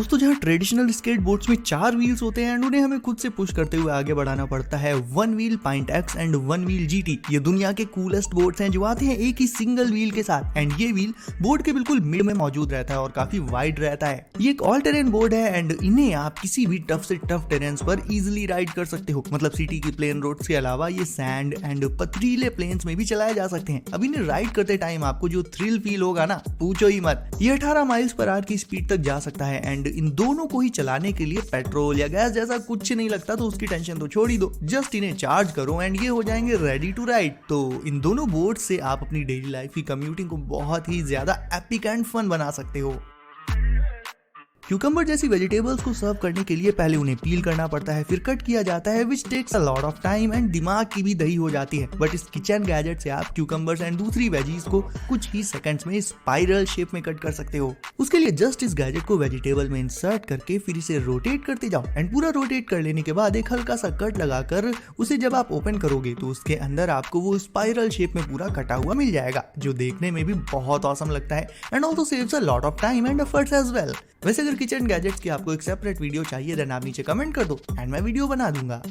दोस्तों जहाँ traditional skate boards में 4 व्हील्स होते हैं एंड उन्हें हमें खुद से पुश करते हुए आगे बढ़ाना पड़ता है, one wheel point x and one wheel GT ये दुनिया के कूलेस्ट बोर्ड्स हैं जो आते हैं एक ही सिंगल व्हील के साथ। एंड ये व्हील बोर्ड के बिल्कुल मिड में मौजूद रहता है और काफी वाइड रहता है। ये एक ऑल टेरेन बोर्ड है एंड इन्हें आप किसी भी टफ से टफ टेरेन्स पर इजिली राइड कर सकते हो। मतलब सिटी की प्लेन रोड्स के अलावा ये सैंड एंड पथरीले प्लेन्स में भी चलाए जा सकते हैं। अब इन्हें राइड करते टाइम आपको जो थ्रिल फील होगा ना, पूछो ही मत। ये 18 माइल्स पर आवर की स्पीड तक जा सकता है एंड इन दोनों को ही चलाने के लिए पेट्रोल या गैस जैसा कुछ नहीं लगता, तो उसकी टेंशन तो छोड़ ही दो। जस्ट इन्हें चार्ज करो एंड ये हो जाएंगे रेडी टू राइड। तो इन दोनों बोर्ड से आप अपनी डेली लाइफ की कम्यूटिंग को बहुत ही ज्यादा एपिक एंड फन बना सकते हो। क्यूकम्बर जैसी वेजिटेबल्स को सर्व करने के लिए पहले उन्हें पील करना पड़ता है, फिर कट किया जाता है which takes a lot of time and दिमाग की भी दही हो जाती है। बट इस किचन गैजेट से आप क्यूकम्बर्स एंड दूसरी वेजीज को कुछ ही सेकंड्स में स्पाइरल शेप में कट कर सकते हो। उसके लिए जस्ट इस गैजेट को वेजिटेबल में इंसर्ट करके फिर इसे रोटेट करते जाओ एंड पूरा रोटेट कर लेने के बाद एक हल्का सा कट लगाकर उसे जब आप ओपन करोगे तो उसके अंदर आपको वो स्पाइरल शेप में पूरा कटा हुआ मिल जाएगा, जो देखने में भी बहुत ऑसम लगता है and also saves a lot of time and efforts as well. वैसे अगर किचन गैजेट्स की आपको एक सेपरेट वीडियो चाहिए देन आप नीचे कमेंट कर दो एंड मैं वीडियो बना दूंगा।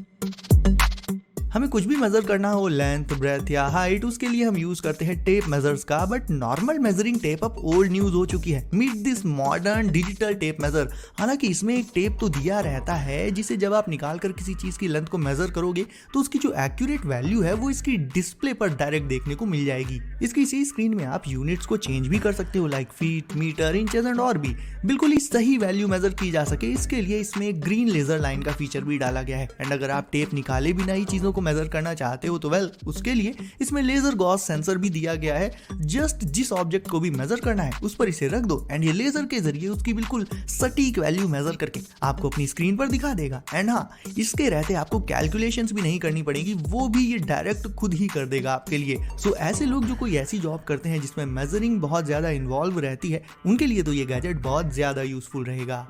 हमें कुछ भी मेजर करना हो, लेंथ, ब्रेथ या हाइट, उसके लिए हम यूज करते हैं टेप मेजर्स का। बट नॉर्मल मेजरिंग टेप अब ओल्ड न्यूज हो चुकी है। Meet this modern digital tape measure. हालांकि इसमें एक टेप तो दिया रहता है जिसे जब आप निकाल कर किसी चीज की लेंथ को मेजर करोगे तो उसकी जो एक्यूरेट वैल्यू है वो इसकी डिस्प्ले पर डायरेक्ट देखने को मिल जाएगी। इसकी इसी स्क्रीन में आप यूनिट्स को चेंज भी कर सकते हो, like feet, metre, inches and और भी। बिल्कुल ही सही वैल्यू मेजर की जा सके इसके लिए इसमें ग्रीन लेजर लाइन का फीचर भी डाला गया है। एंड अगर आप टेप निकाले बिना ही चीजों को मेजर करना चाहते हो तो वेल उसके लिए इसमें लेजर गॉस सेंसर भी दिया गया है। जस्ट जिस ऑब्जेक्ट को भी मेजर करना है उस पर इसे रख दो एंड ये लेजर के जरिए उसकी बिल्कुल सटीक वैल्यू मेजर करके आपको अपनी स्क्रीन पर दिखा देगा। एंड हाँ, इसके रहते आपको कैलकुलेशंस भी नहीं करनी पड़ेगी, वो भी ये डायरेक्ट खुद ही कर देगा आपके लिए। सो ऐसे लोग जो कोई ऐसी जॉब करते हैं जिसमें मेजरिंग बहुत ज्यादा इन्वॉल्व रहती है, उनके लिए तो ये गैजेट बहुत ज्यादा यूजफुल रहेगा।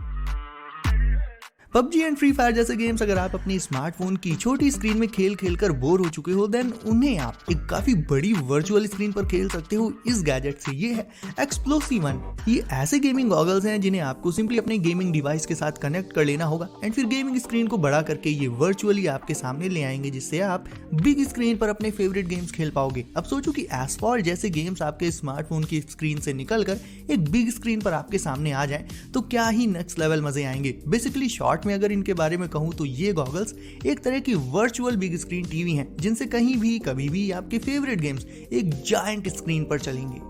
पबजी एंड फ्री फायर जैसे गेम्स अगर आप अपनी स्मार्टफोन की छोटी स्क्रीन में खेल खेल कर बोर हो चुके हो देन उन्हें आप एक काफी बड़ी वर्चुअल स्क्रीन पर खेल सकते हो इस गैजेट से। ये है एक्सप्लोसिव वन। ये ऐसे गेमिंग गॉगल्स हैं जिन्हें आपको सिंपली अपने गेमिंग डिवाइस के साथ कनेक्ट कर लेना होगा एंड फिर गेमिंग स्क्रीन को बड़ा करके ये वर्चुअली आपके सामने ले आएंगे, जिससे आप बिग स्क्रीन पर अपने फेवरेट गेम्स खेल पाओगे। अब सोचो कि एसफॉल्ट जैसे गेम्स आपके स्मार्टफोन की स्क्रीन से निकलकर एक बिग स्क्रीन पर आपके सामने आ जाए तो क्या ही नेक्स्ट लेवल मजे आएंगे। बेसिकली शॉर्ट में अगर इनके बारे में कहूं तो ये गॉगल्स एक तरह की वर्चुअल बिग स्क्रीन टीवी हैं, जिनसे कहीं भी कभी भी आपके फेवरेट गेम्स एक जायंट स्क्रीन पर चलेंगे।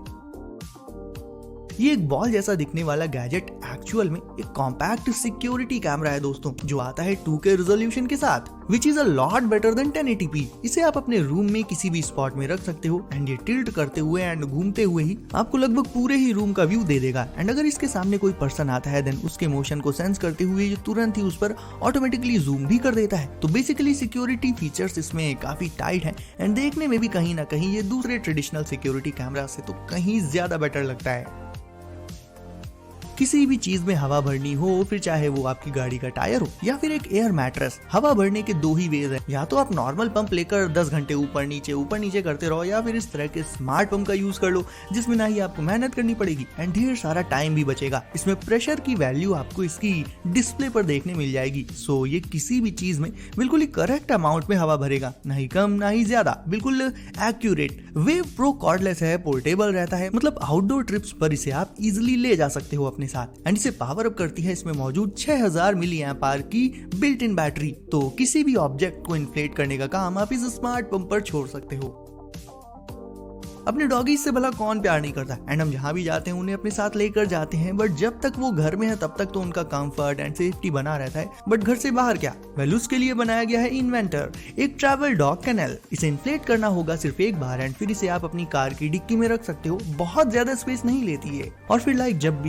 ये एक बॉल जैसा दिखने वाला गैजेट एक्चुअल में एक कॉम्पैक्ट सिक्योरिटी कैमरा है दोस्तों, जो आता है 2K रेजोल्यूशन के साथ, which is a lot better than 1080p। इसे आप अपने रूम में किसी भी स्पॉट में रख सकते हो एंड ये टिल्ट करते हुए एंड घूमते हुए ही आपको लगभग पूरे ही रूम का व्यू दे देगा। एंड अगर इसके सामने कोई पर्सन आता है देन उसके मोशन को सेंस करते हुए ये तुरंत ही उस पर ऑटोमेटिकली जूम भी कर देता है। तो बेसिकली सिक्योरिटी फीचर्स इसमें काफी टाइट है एंड देखने में भी कहीं ना कहीं ये दूसरे ट्रेडिशनल सिक्योरिटी कैमरा से तो कहीं ज्यादा बेटर लगता है। किसी भी चीज में हवा भरनी हो, फिर चाहे वो आपकी गाड़ी का टायर हो या फिर एक एयर मैट्रेस, हवा भरने के दो ही वेज हैं। या तो आप नॉर्मल पंप लेकर 10 घंटे ऊपर नीचे करते रहो, या फिर इस तरह के स्मार्ट पंप का यूज कर लो जिसमें ना ही आपको मेहनत करनी पड़ेगी एंड ढेर सारा टाइम भी बचेगा। इसमें प्रेशर की वैल्यू आपको इसकी डिस्प्ले पर देखने मिल जाएगी। सो ये किसी भी चीज में बिल्कुल ही करेक्ट अमाउंट में हवा भरेगा, ना ही कम ना ही ज्यादा, बिल्कुल एक्यूरेट। वेव प्रो कॉर्डलेस है, पोर्टेबल रहता है, मतलब आउटडोर ट्रिप्स पर इसे आप इजिली ले जा सकते हो अपने साथ। एंड इसे पावर अप करती है इसमें मौजूद 6000 मिली एम्प आवर की बिल्ट इन बैटरी। तो किसी भी ऑब्जेक्ट को इन्फ्लेट करने का काम आप इस स्मार्ट पंप पर छोड़ सकते हो। अपने डॉगीज से भला कौन प्यार नहीं करता, एंड हम जहां भी जाते हैं उन्हें अपने साथ लेकर जाते हैं। बट जब तक वो घर में है तब तक तो उनका कंफर्ट एंड सेफ्टी बना रहता है। बट घर से बाहर क्या, वेल उसके लिए बनाया गया है इन्वेंटर, एक ट्रैवल डॉग कैनल। इसे इन्फ्लेट करना होगा सिर्फ एक बार एंड फिर इसे आप अपनी कार की डिक्की में रख सकते हो। बहुत ज्यादा स्पेस नहीं लेती है और फिर लाइक जब भी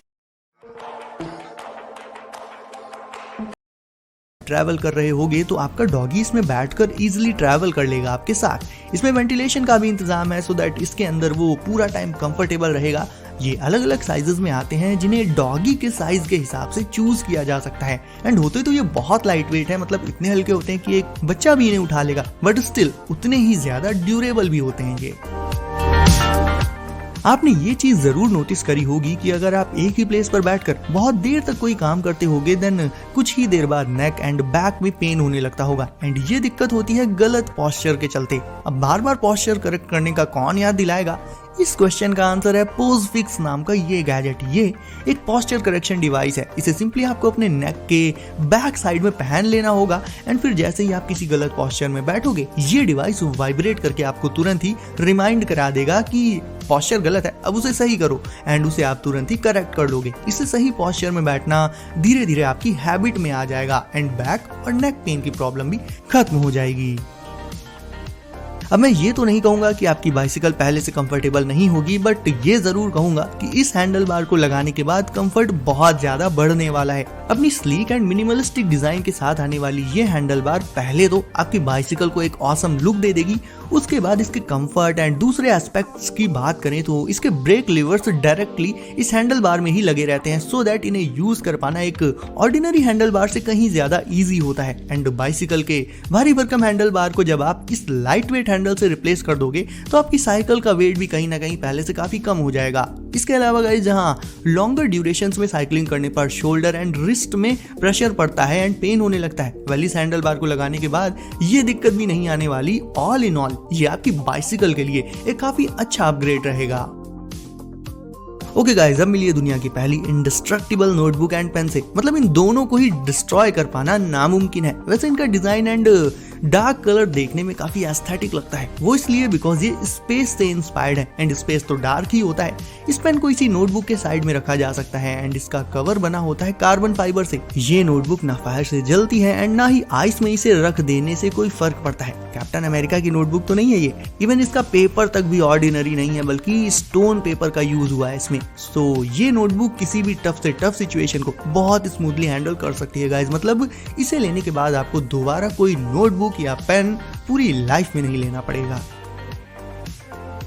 ट्रैवल कर रहे होगे तो आपका डॉगी इसमें बैठकर इजीली ट्रैवल कर लेगा आपके साथ। इसमें वेंटिलेशन का भी इंतजाम है सो दैट इसके अंदर वो पूरा टाइम कंफर्टेबल रहेगा। ये अलग अलग साइजेस में आते हैं जिन्हें डॉगी के साइज के हिसाब से चूज किया जा सकता है एंड होते तो ये बहुत लाइट वेट है, मतलब इतने हल्के होते हैं कि एक बच्चा भी इन्हें उठा लेगा, बट स्टिल उतने ही ज्यादा ड्यूरेबल भी होते हैं ये। आपने ये चीज जरूर नोटिस करी होगी कि अगर आप एक ही प्लेस पर बैठकर बहुत देर तक कोई काम करते होगे देन कुछ ही देर बाद नेक एंड बैक में पेन होने लगता होगा एंड ये दिक्कत होती है गलत पोस्चर के चलते। अब बार बार पोस्चर करेक्ट करने का कौन याद दिलाएगा? इस क्वेश्चन का आंसर है पोज फिक्स नाम का ये गैजेट। ये एक पोस्चर करेक्शन डिवाइस है। इसे सिंपली आपको अपने नेक के बैक साइड में पहन लेना होगा एंड फिर जैसे ही आप किसी गलत पोस्चर में बैठोगे ये डिवाइस वाइब्रेट करके आपको तुरंत ही रिमाइंड करा देगा कि पोस्चर गलत है, अब उसे सही करो एंड उसे आप तुरंत ही करेक्ट कर लोगे। इससे सही पोस्चर में बैठना धीरे धीरे आपकी हैबिट में आ जाएगा एंड बैक और नेक पेन की प्रॉब्लम भी खत्म हो जाएगी। अब मैं ये तो नहीं कहूंगा कि आपकी बाइसिकल पहले से कंफर्टेबल नहीं होगी, बट ये जरूर कहूंगा कि इस हैंडल बार को लगाने के बाद कंफर्ट बहुत ज्यादा बढ़ने वाला है। अपनी स्लीक एंड मिनिमलिस्टिक डिजाइन के साथ आने वाली ये हैंडल बार पहले तो आपकी बाइसिकल को एक ऑसम लुक दे देगी, उसके बाद इसके कंफर्ट एंड दूसरे एस्पेक्ट्स की बात करें तो इसके ब्रेक लिवर्स डायरेक्टली इस हैंडल बार में ही लगे रहते हैं, सो दैट इन्हें यूज कर पाना एक ऑर्डिनरी हैंडल बार से कहीं ज्यादा इजी होता है। एंड बाइसिकल के भारी भरकम हैंडल बार को जब आप इस लाइट वेट हैंडल से रिप्लेस कर दोगे तो आपकी साइकिल का वेट भी कहीं ना कहीं पहले से काफी कम हो जाएगा। इसके अलावा गाइस, जहां लॉन्गर ड्यूरेशंस में साइकिलिंग करने पर शोल्डर एंड रिस्ट में प्रेशर पड़ता है एंड पेन होने लगता है, वेल इस हैंडल बार को लगाने के बाद ये दिक्कत भी नहीं आने वाली। ऑल इन ऑल ये आपकी बाइसिकल के लिए एक काफी अच्छा अपग्रेड रहेगा। ओके गाइस, अब मिलिए दुनिया की पहली इंडिस्ट्रक्टिबल नोटबुक एंड पेन से। मतलब इन दोनों को ही डिस्ट्रॉय कर पाना नामुमकिन है। वैसे इनका डिजाइन एंड डार्क कलर देखने में काफी एस्थेटिक लगता है, वो इसलिए बिकॉज ये स्पेस से इंस्पायर्ड है एंड स्पेस तो डार्क ही होता है। इस पेन को इसी नोटबुक के साइड में रखा जा सकता है एंड इसका कवर बना होता है कार्बन फाइबर से। ये नोटबुक ना फायर से जलती है एंड ना ही आइस में इसे रख देने से कोई फर्क पड़ता है। कैप्टन अमेरिका की नोटबुक तो नहीं है ये। इवन इसका पेपर तक भी ऑर्डिनरी नहीं है, बल्कि स्टोन पेपर का यूज हुआ है इसमें। सो ये नोटबुक किसी भी टफ से टफ सिचुएशन को बहुत स्मूथली हैंडल कर सकती है गाइस। मतलब इसे लेने के बाद आपको दोबारा कोई नोटबुक या पेन पूरी लाइफ में नहीं लेना पड़ेगा।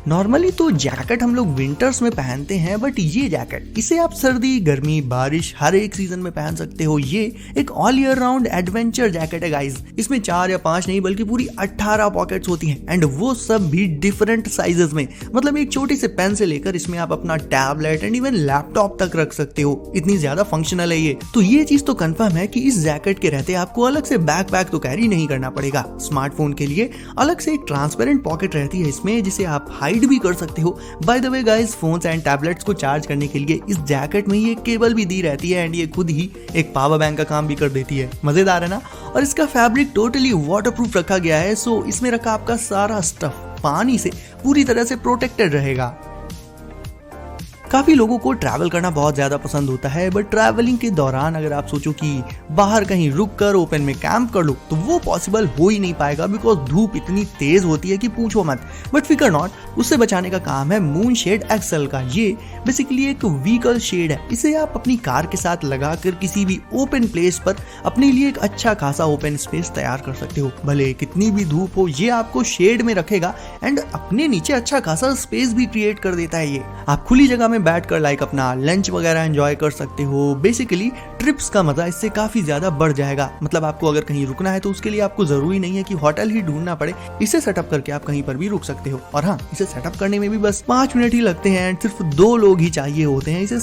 नॉर्मली तो जैकेट हम लोग विंटर्स में पहनते हैं, बट ये जैकेट इसे आप सर्दी, गर्मी, बारिश हर एक सीजन में पहन सकते हो। ये एक all year round adventure jacket है गाइस। इसमें 4 या 5 नहीं बल्कि पूरी 18 पॉकेट्स होती हैं एंड वो सब भी डिफरेंट साइजेस में। मतलब एक छोटी से पेन से लेकर इसमें आप अपना टैबलेट एंड इवन लैपटॉप तक रख सकते हो। इतनी ज्यादा फंक्शनल है ये। तो ये चीज तो कंफर्म है कि इस जैकेट के रहते आपको अलग से बैकपैक तो कैरी नहीं करना पड़ेगा। स्मार्टफोन के लिए अलग से एक ट्रांसपेरेंट पॉकेट रहती है इसमें, जिसे आप भी कर सकते हो। By the way guys, phones and tablets को चार्ज करने के लिए इस जैकेट में ही एक केबल भी दी रहती है एंड ये खुद ही एक पावर बैंक का काम भी कर देती है। मजेदार है ना? और इसका फैब्रिक टोटली वाटरप्रूफ रखा गया है, सो इसमें रखा आपका सारा स्टफ पानी से पूरी तरह से प्रोटेक्टेड रहेगा। काफी लोगों को ट्रैवल करना बहुत ज्यादा पसंद होता है, बट ट्रैवलिंग के दौरान अगर आप सोचो कि बाहर कहीं रुक कर ओपन में कैंप कर लो तो वो पॉसिबल हो ही नहीं पाएगा, बिकॉज धूप इतनी तेज होती है कि पूछो मत। बट फिकर नॉट, उससे बचाने का काम है मून शेड एक्सेल का। ये बेसिकली एक व्हीकल शेड है। इसे आप अपनी कार के साथ लगाकर किसी भी ओपन प्लेस पर अपने लिए एक अच्छा खासा ओपन स्पेस तैयार कर सकते हो। भले कितनी भी धूप हो, ये आपको शेड में रखेगा एंड अपने नीचे अच्छा खासा स्पेस भी क्रिएट कर देता है। ये आप खुली जगह में बैठकर लाइक अपना लंच वगैरह एंजॉय कर सकते हो। बेसिकली ट्रिप्स का मजा इससे काफी ज्यादा बढ़ जाएगा। मतलब आपको अगर कहीं रुकना है तो उसके लिए आपको जरूरी नहीं है कि होटल ही ढूंढना पड़े, इसे सेटअप करके आप कहीं पर भी रुक सकते हो। और हाँ, इसे सेटअप करने में भी बस 5 मिनट ही लगते हैं एंड सिर्फ 2 लोग ही चाहिए होते हैं इसे